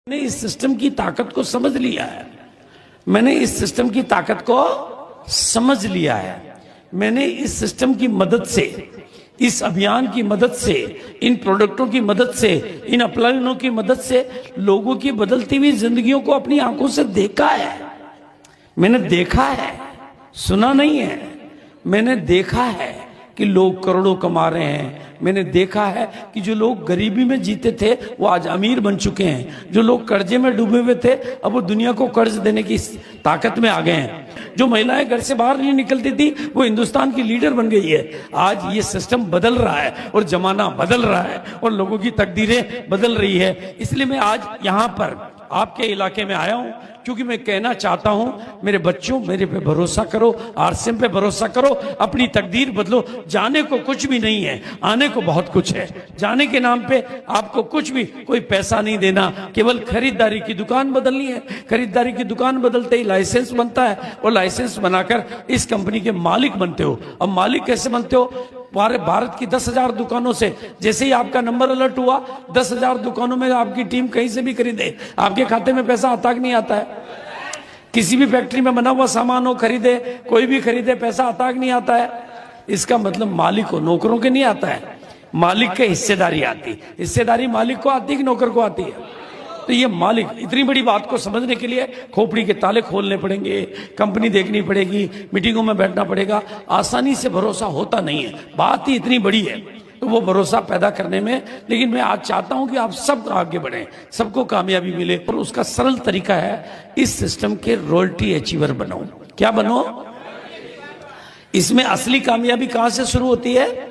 मैंने इस सिस्टम की ताकत को समझ लिया है। मैंने इस सिस्टम की ताकत को समझ लिया है। मैंने इस सिस्टम की मदद से, इस अभियान की मदद से, इन प्रोडक्टों की मदद से, इन अप्लायनों की मदद से लोगों की बदलती हुई जिंदगियों को अपनी आंखों से देखा है। मैंने देखा है, सुना नहीं है। मैंने देखा है कि लोग करोड़ों कमा रहे हैं। मैंने देखा है कि जो लोग गरीबी में जीते थे वो आज अमीर बन चुके हैं। जो लोग कर्जे में डूबे हुए थे अब वो दुनिया को कर्ज देने की ताकत में आ गए हैं। जो महिलाएं घर से बाहर नहीं निकलती थी वो हिंदुस्तान की लीडर बन गई है। आज ये सिस्टम बदल रहा है और जमाना बदल रहा है और लोगों की तकदीरें बदल रही है। इसलिए मैं आज यहाँ पर आपके इलाके में आया हूं क्योंकि मैं कहना चाहता हूं, मेरे बच्चों, मेरे पे भरोसा करो, आरसीएम पे भरोसा करो, अपनी तकदीर बदलो। जाने को कुछ भी नहीं है, आने को बहुत कुछ है। जाने के नाम पे आपको कुछ भी, कोई पैसा नहीं देना, केवल खरीदारी की दुकान बदलनी है। खरीदारी की दुकान बदलते ही लाइसेंस बनता है और लाइसेंस बनाकर इस कंपनी के मालिक बनते हो। अब मालिक कैसे बनते हो? पूरे भारत की 10,000 दुकानों से जैसे ही आपका नंबर अलर्ट हुआ, 10,000 दुकानों में आपकी टीम कहीं से भी खरीदे, आपके खाते में पैसा आता कि नहीं आता है? किसी भी फैक्ट्री में बना हुआ सामान हो, खरीदे, कोई भी खरीदे, पैसा आता कि नहीं आता है? इसका मतलब मालिक को, नौकरों के नहीं आता है। मालिक के हिस्सेदारी आती। हिस्सेदारी मालिक को आती कि नौकर को आती है? तो ये मालिक, इतनी बड़ी बात को समझने के लिए खोपड़ी के ताले खोलने पड़ेंगे, कंपनी देखनी पड़ेगी, मीटिंगों में बैठना पड़ेगा। आसानी से भरोसा होता नहीं है, बात ही इतनी बड़ी है। तो वो भरोसा पैदा करने में, लेकिन मैं आज चाहता हूं कि आप सब आगे बढ़ें, सबको कामयाबी मिले। और उसका सरल तरीका है, इस सिस्टम के रॉयल्टी अचीवर बनो। क्या बनो? इसमें असली कामयाबी कहां से शुरू होती है?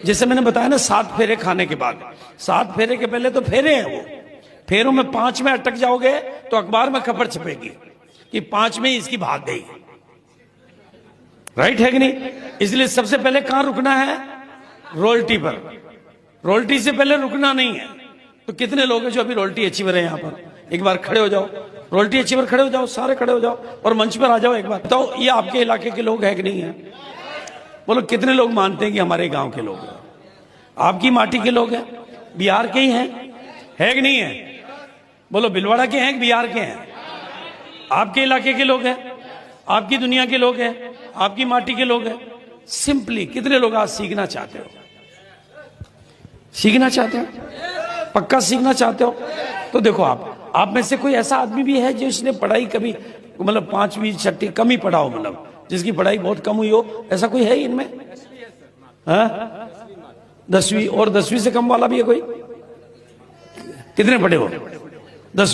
जैसे मैंने बताया ना, 7 फेरे खाने के बाद, 7 फेरे के पहले तो फेरे हैं। वो फेरों में 5 में अटक जाओगे तो अखबार में खबर छपेगी कि 5 में इसकी भाग गई। राइट है कि नहीं? इसलिए सबसे पहले कहां रुकना है? रॉयल्टी पर। रॉयल्टी से पहले रुकना नहीं है। तो कितने लोग हैं जो अभी रॉयल्टी अचीवर है यहाँ पर? एक बार खड़े हो जाओ, रॉयल्टी अचीवर खड़े हो जाओ, सारे खड़े हो जाओ और मंच पर आ जाओ। एक बार बताओ, ये आपके इलाके के लोग हैं कि नहीं है? बोलो, कितने लोग मानते हैं कि हमारे गांव के लोग हैं, आपकी माटी के लोग हैं, बिहार के ही हैं? है कि नहीं है? बोलो, भिलवाड़ा के हैं कि बिहार के हैं? आपके इलाके के लोग हैं, आपकी दुनिया के लोग हैं, आपकी माटी के लोग हैं। सिंपली कितने लोग आज सीखना चाहते हो? सीखना चाहते हो? पक्का सीखना चाहते हो? तो देखो, आप में से कोई ऐसा आदमी भी है जो इसने पढ़ाई कभी, मतलब 5वीं 6वीं कम ही पढ़ा हो, मतलब जिसकी पढ़ाई बहुत कम हुई हो? ऐसा कोई है इनमें? 10वीं और 10वीं से कम वाला भी है कोई? कितने पढ़े हो? 10